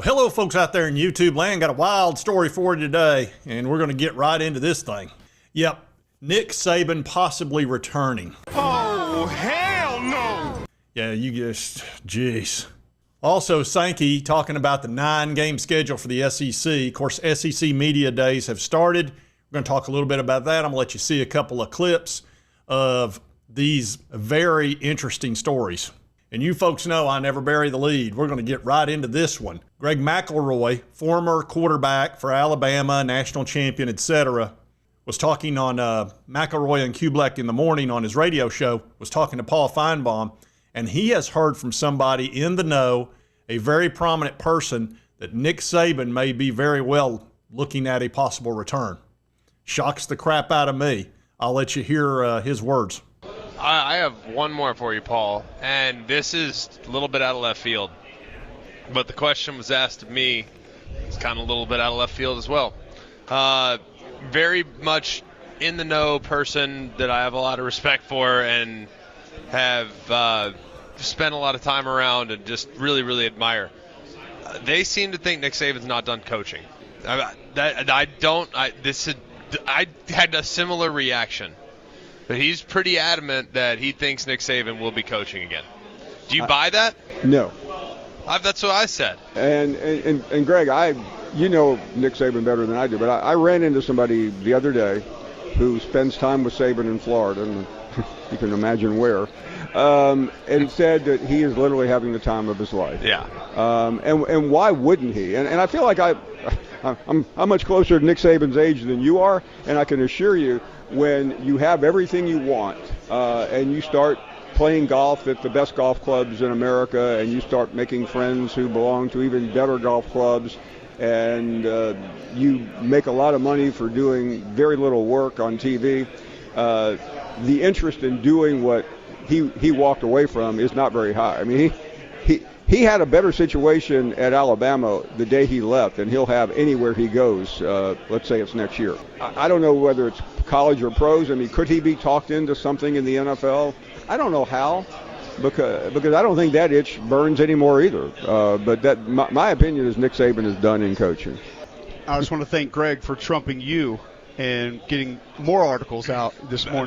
Well, hello, folks out there in YouTube land. Got a wild story for you today, and we're going to get right into this thing. Yep, Nick Saban possibly returning. Oh, hell no! Yeah, you just, jeez. Also, Sankey talking about the 9-game schedule for the SEC. Of course, SEC media days have started. We're going to talk a little bit about that. I'm going to let you see a couple of clips of these very interesting stories. And you folks know I never bury the lead. We're going to get right into this one. Greg McElroy, former quarterback for Alabama, national champion, etc., was talking on McElroy and Kubek in the morning on his radio show, was talking to Paul Feinbaum, and he has heard from somebody in the know, a very prominent person, that Nick Saban may be very well looking at a possible return. Shocks the crap out of me. I'll let you hear his words. I have one more for you, Paul, and this is a little bit out of left field. But the question was asked of me. It's kind of a little bit out of left field as well. Very much in the know person that I have a lot of respect for and have spent a lot of time around and just really, really admire. They seem to think Nick Saban's not done coaching. I had a similar reaction. But he's pretty adamant that he thinks Nick Saban will be coaching again. Do you buy that? No. That's what I said. And Greg, you know Nick Saban better than I do, but I ran into somebody the other day who spends time with Saban in Florida, and you can imagine where, and said that he is literally having the time of his life. Yeah. And why wouldn't he? And I feel like I'm much closer to Nick Saban's age than you are, and I can assure you, when you have everything you want and you start playing golf at the best golf clubs in America and you start making friends who belong to even better golf clubs and you make a lot of money for doing very little work on TV, the interest in doing what he walked away from is not very high. I mean, he had a better situation at Alabama the day he left than he'll have anywhere he goes. Let's say it's next year. I don't know whether it's college or pros. I mean, could he be talked into something in the NFL? I don't know how, because I don't think that itch burns anymore either. But my opinion is Nick Saban is done in coaching. I just want to thank Greg for trumping you and getting more articles out this morning.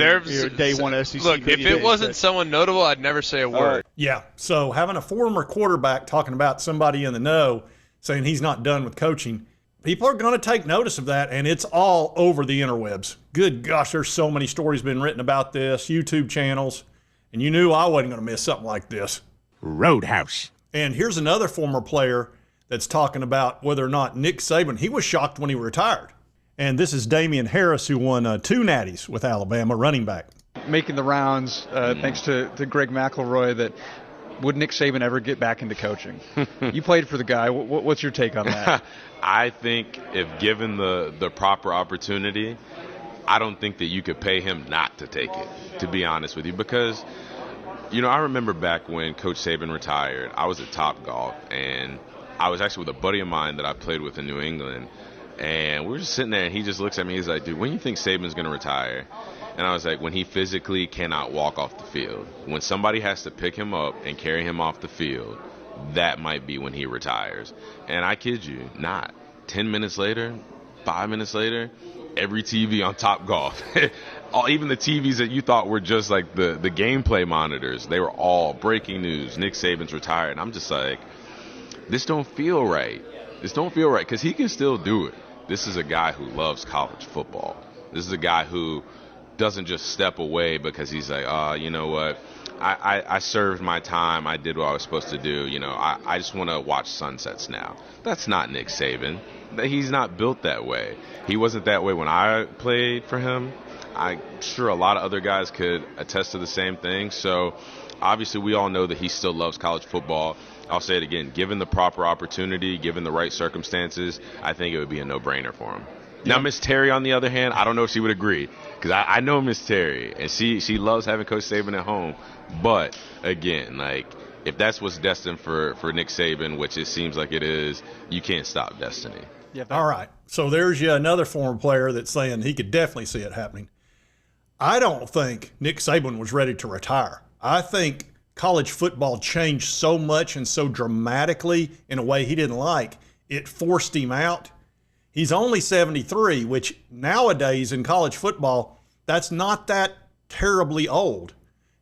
Day one SEC. Look, if it wasn't someone notable, I'd never say a word. Yeah, so having a former quarterback talking about somebody in the know saying he's not done with coaching, people are going to take notice of that, and it's all over the interwebs. Good gosh, there's so many stories been written about this, YouTube channels, and you knew I wasn't going to miss something like this. Roadhouse. And here's another former player that's talking about whether or not Nick Saban, he was shocked when he retired. And this is Damian Harris, who won 2 natties with Alabama, running back. Making the rounds, thanks to Greg McElroy, that would Nick Saban ever get back into coaching? You played for the guy. What's your take on that? I think if given the proper opportunity, I don't think that you could pay him not to take it, to be honest with you. Because, I remember back when Coach Saban retired, I was at Topgolf, and I was actually with a buddy of mine that I played with in New England. And we were just sitting there, and he just looks at me. He's like, dude, when do you think Saban's going to retire? And I was like, when he physically cannot walk off the field. When somebody has to pick him up and carry him off the field, that might be when he retires. And I kid you not, 10 minutes later, 5 minutes later, every TV on Topgolf, even the TVs that you thought were just like the gameplay monitors, they were all breaking news. Nick Saban's retired. And I'm just like, this don't feel right. This don't feel right, because he can still do it. This is a guy who loves college football. This is a guy who doesn't just step away because he's like, you know what, I served my time. I did what I was supposed to do. I just want to watch sunsets now. That's not Nick Saban. He's not built that way. He wasn't that way when I played for him. I'm sure a lot of other guys could attest to the same thing. So obviously we all know that he still loves college football. I'll say it again, given the proper opportunity, given the right circumstances, I think it would be a no-brainer for him. Now, Miss Terry, on the other hand, I don't know if she would agree, because I know Miss Terry, and she loves having Coach Saban at home. But, again, if that's what's destined for Nick Saban, which it seems like it is, you can't stop destiny. Yeah. All right, so there's another former player that's saying he could definitely see it happening. I don't think Nick Saban was ready to retire. I think college football changed so much and so dramatically in a way he didn't like, it forced him out. He's only 73, which nowadays in college football, that's not that terribly old.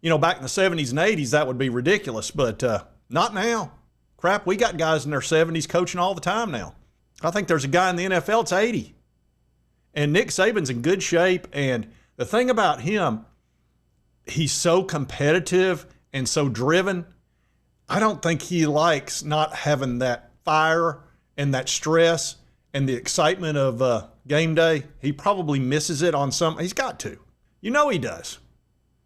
You know, back in the 70s and 80s, that would be ridiculous, but not now. Crap, we got guys in their 70s coaching all the time now. I think there's a guy in the NFL that's 80. And Nick Saban's in good shape, and the thing about him, he's so competitive and so driven. I don't think he likes not having that fire and that stress and the excitement of game day. He probably misses it on some. He's got to. You know he does.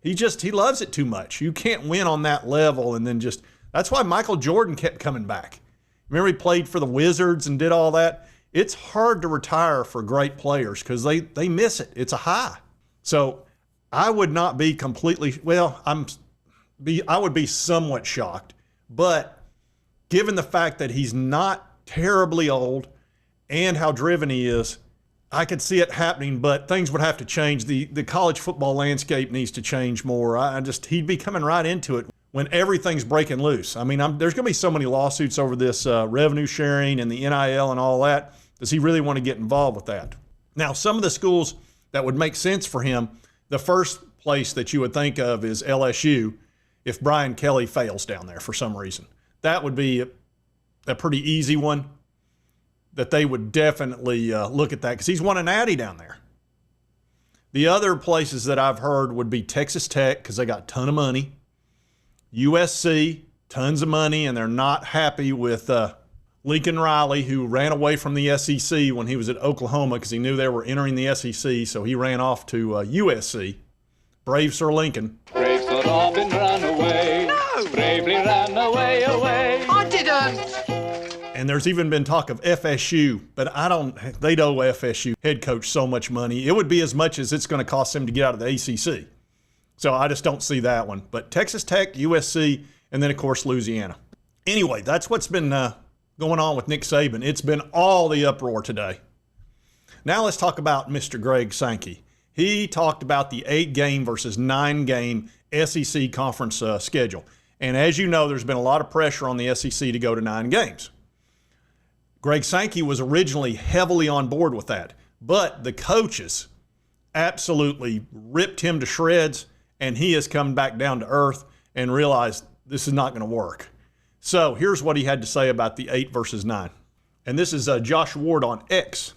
He loves it too much. You can't win on that level and then just. That's why Michael Jordan kept coming back. Remember he played for the Wizards and did all that? It's hard to retire for great players because they miss it. It's a high. So I would not be completely, well, I would be somewhat shocked. But given the fact that he's not terribly old and how driven he is, I could see it happening, but things would have to change. The college football landscape needs to change more. He'd be coming right into it when everything's breaking loose. I mean, there's going to be so many lawsuits over this revenue sharing and the NIL and all that. Does he really want to get involved with that? Now, some of the schools that would make sense for him, the first place that you would think of is LSU if Brian Kelly fails down there for some reason. That would be a pretty easy one that they would definitely look at that because he's won a natty down there. The other places that I've heard would be Texas Tech because they got a ton of money, USC, tons of money, and they're not happy with Lincoln Riley, who ran away from the SEC when he was at Oklahoma because he knew they were entering the SEC, so he ran off to USC. Brave Sir Lincoln. Brave Sir Robin ran away. No! Bravely ran away. I didn't! And there's even been talk of FSU, but they'd owe FSU head coach so much money. It would be as much as it's going to cost him to get out of the ACC. So I just don't see that one. But Texas Tech, USC, and then, of course, Louisiana. Anyway, that's what's been going on with Nick Saban. It's been all the uproar today. Now let's talk about Mr. Greg Sankey. He talked about the 8-game versus 9-game SEC conference schedule. And as you know, there's been a lot of pressure on the SEC to go to 9 games. Greg Sankey was originally heavily on board with that, but the coaches absolutely ripped him to shreds, and he has come back down to earth and realized this is not going to work. So here's what he had to say about the 8 versus 9. And this is Josh Ward on X.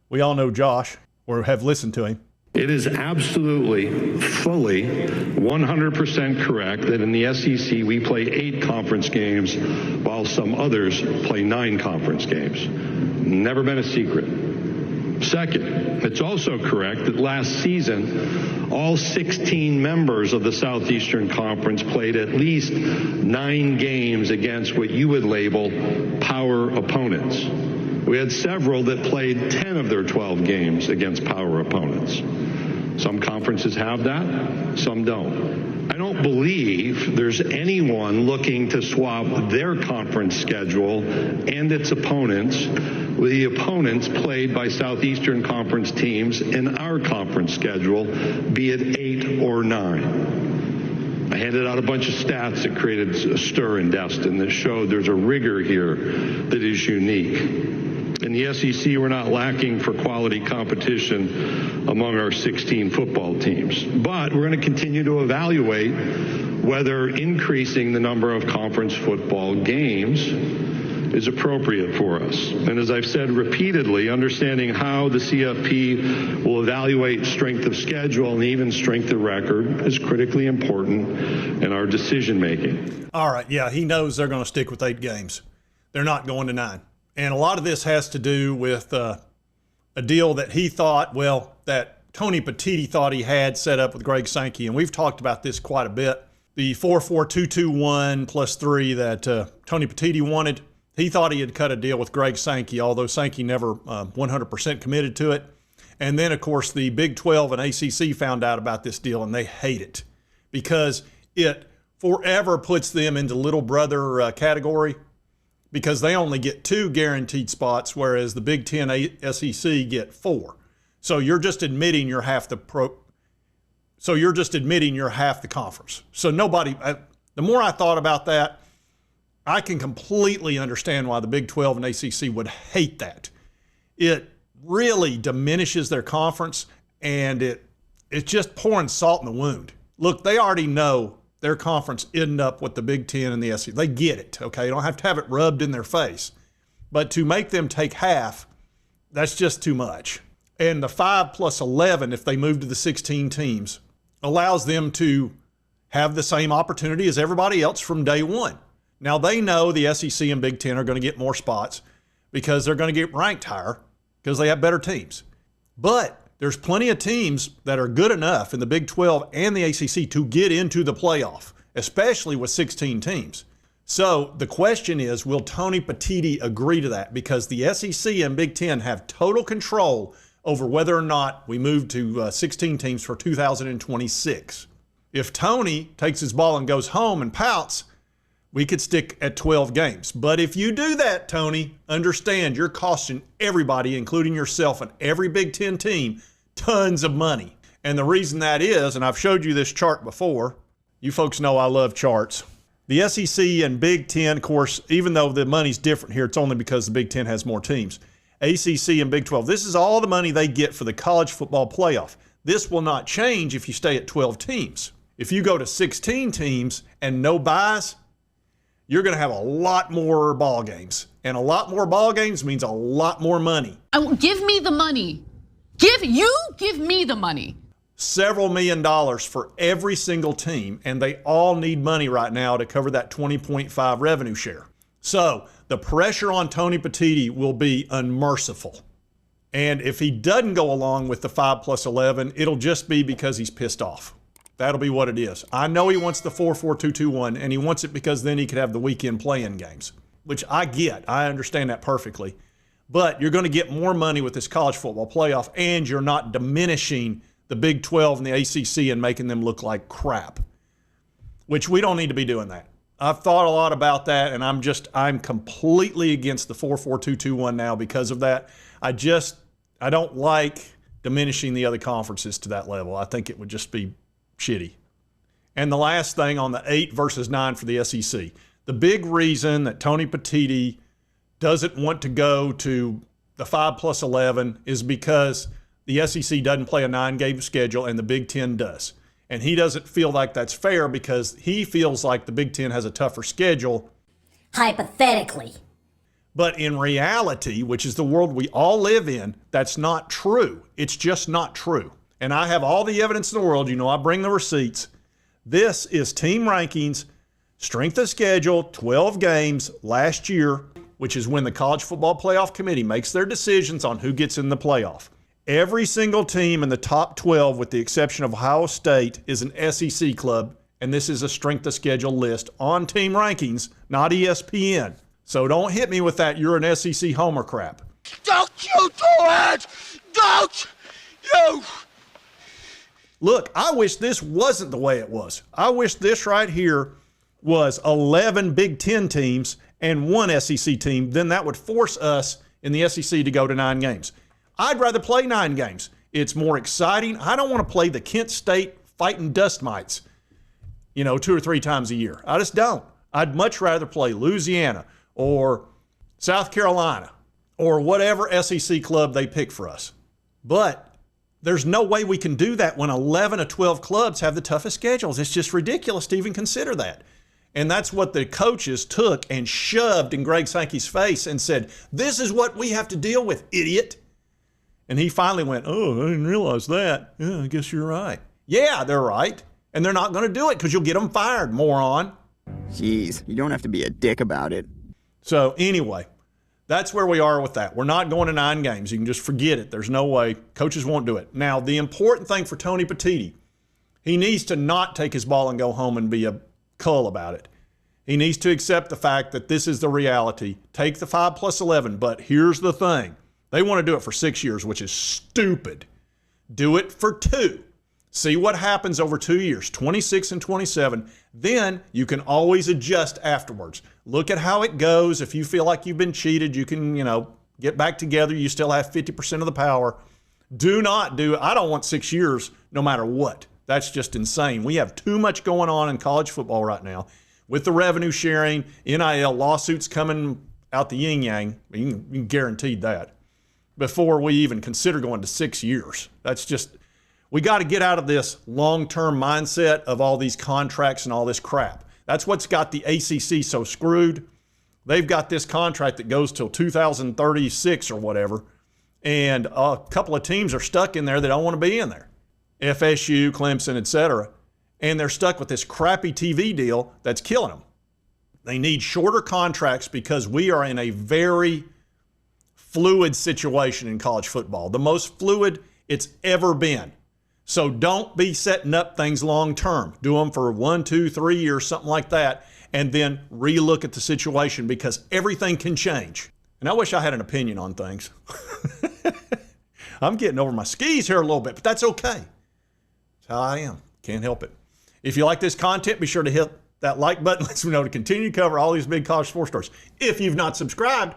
We all know Josh or have listened to him. It is absolutely, fully, 100% correct that in the SEC we play 8 conference games while some others play 9 conference games. Never been a secret. Second, it's also correct that last season all 16 members of the Southeastern Conference played at least 9 games against what you would label power opponents. We had several that played 10 of their 12 games against power opponents. Some conferences have that, some don't. I don't believe there's anyone looking to swap their conference schedule and its opponents with the opponents played by Southeastern Conference teams in our conference schedule, be it 8 or 9. I handed out a bunch of stats that created a stir in Destin that showed there's a rigor here that is unique. In the SEC, we're not lacking for quality competition among our 16 football teams. But we're going to continue to evaluate whether increasing the number of conference football games is appropriate for us. And as I've said repeatedly, understanding how the CFP will evaluate strength of schedule and even strength of record is critically important in our decision making. All right, yeah, he knows they're going to stick with 8 games. They're not going to 9. And a lot of this has to do with a deal that he thought, that Tony Petitti thought he had set up with Greg Sankey. And we've talked about this quite a bit. The 4-4-2-2-1 plus 3 that Tony Petitti wanted, he thought he had cut a deal with Greg Sankey, although Sankey never 100% committed to it. And then, of course, the Big 12 and ACC found out about this deal, and they hate it because it forever puts them into little brother category, because they only get 2 guaranteed spots, whereas the Big Ten SEC get 4. So you're just admitting you're half the conference. So nobody, The more I thought about that, I can completely understand why the Big 12 and ACC would hate that. It really diminishes their conference, and it's just pouring salt in the wound. Look, they already know their conference isn't up with the Big 10 and the SEC. They get it, okay? You don't have to have it rubbed in their face. But to make them take half, that's just too much. And the 5 plus 11, if they move to the 16 teams, allows them to have the same opportunity as everybody else from day one. Now, they know the SEC and Big 10 are going to get more spots because they're going to get ranked higher because they have better teams. But there's plenty of teams that are good enough in the Big 12 and the ACC to get into the playoff, especially with 16 teams. So the question is, will Tony Petitti agree to that? Because the SEC and Big 10 have total control over whether or not we move to 16 teams for 2026. If Tony takes his ball and goes home and pouts, we could stick at 12 games. But if you do that, Tony, understand you're costing everybody, including yourself and every Big 10 team, tons of money. And the reason that is, and I've showed you this chart before, you folks know I love charts. The SEC and Big 10, of course, even though the money's different here, it's only because the Big 10 has more teams. ACC and Big 12, this is all the money they get for the college football playoff. This will not change if you stay at 12 teams. If you go to 16 teams and no buys, you're going to have a lot more ball games. And a lot more ball games means a lot more money. Give me the money. Give me the money. Several $1 million for every single team, and they all need money right now to cover that 20.5 revenue share. So the pressure on Tony Petitti will be unmerciful. And if he doesn't go along with the 5 plus 11, it'll just be because he's pissed off. That'll be what it is. I know he wants the 4-4-2-2-1, and he wants it because then he could have the weekend play-in games, which I get. I understand that perfectly. But you're going to get more money with this college football playoff, and you're not diminishing the Big 12 and the ACC and making them look like crap, which we don't need to be doing that. I've thought a lot about that, and I'm completely against the 4-4-2-2-1 now because of that. I don't like diminishing the other conferences to that level. I think it would just be shitty. And the last thing on the 8 versus 9 for the SEC. The big reason that Tony Petitti doesn't want to go to the 5 plus 11 is because the SEC doesn't play a 9-game schedule and the Big 10 does. And he doesn't feel like that's fair because he feels like the Big 10 has a tougher schedule. Hypothetically. But in reality, which is the world we all live in, that's not true. It's just not true. And I have all the evidence in the world. You know, I bring the receipts. This is team rankings, strength of schedule, 12 games last year, which is when the College Football Playoff Committee makes their decisions on who gets in the playoff. Every single team in the top 12, with the exception of Ohio State, is an SEC club, and this is a strength of schedule list on team rankings, not ESPN. So don't hit me with that you're an SEC homer crap. Don't you do it! Don't you! Look, I wish this wasn't the way it was. I wish this right here was 11 Big 10 teams and 1 SEC team. Then that would force us in the SEC to go to 9 games. I'd rather play 9 games. It's more exciting. I don't want to play the Kent State Fighting Dust Mites, 2 or 3 times a year. I just don't. I'd much rather play Louisiana or South Carolina or whatever SEC club they pick for us. But there's no way we can do that when 11 of 12 clubs have the toughest schedules. It's just ridiculous to even consider that. And that's what the coaches took and shoved in Greg Sankey's face and said, this is what we have to deal with, idiot. And he finally went, oh, I didn't realize that. Yeah, I guess you're right. Yeah, they're right. And they're not going to do it because you'll get them fired, moron. Jeez, you don't have to be a dick about it. So anyway, that's where we are with that. We're not going to 9 games. You can just forget it. There's no way. Coaches won't do it. Now, the important thing for Tony Petitti, he needs to not take his ball and go home and be a cull about it. He needs to accept the fact that this is the reality. Take the 5 plus 11, but here's the thing. They want to do it for 6 years, which is stupid. Do it for 2. See what happens over 2 years, 26 and 27. Then you can always adjust afterwards. Look at how it goes. If you feel like you've been cheated, you can, get back together. You still have 50% of the power. Do not do it. I don't want 6 years no matter what. That's just insane. We have too much going on in college football right now. with the revenue sharing, NIL lawsuits coming out the yin-yang, you can guarantee that, before we even consider going to 6 years. That's just, we got to get out of this long-term mindset of all these contracts and all this crap. That's what's got the ACC so screwed. They've got this contract that goes till 2036 or whatever, and a couple of teams are stuck in there that don't want to be in there. FSU, Clemson, etc. And they're stuck with this crappy TV deal that's killing them. They need shorter contracts because we are in a very fluid situation in college football, the most fluid it's ever been. So don't be setting up things long term. Do them for 1, 2, 3 years, something like that, and then relook at the situation because everything can change. And I wish I had an opinion on things. I'm getting over my skis here a little bit, but that's okay. That's how I am. Can't help it. If you like this content, be sure to hit that like button. Lets me know to continue to cover all these big college sports stories. If you've not subscribed,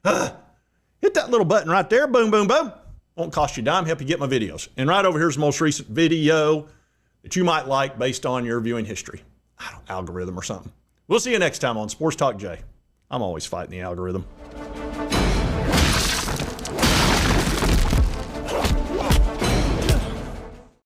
hit that little button right there. Boom, boom, boom. Won't cost you a dime. Help you get my videos. And right over here is the most recent video that you might like based on your viewing history. I don't know, algorithm or something. We'll see you next time on Sports Talk Jay. I'm always fighting the algorithm.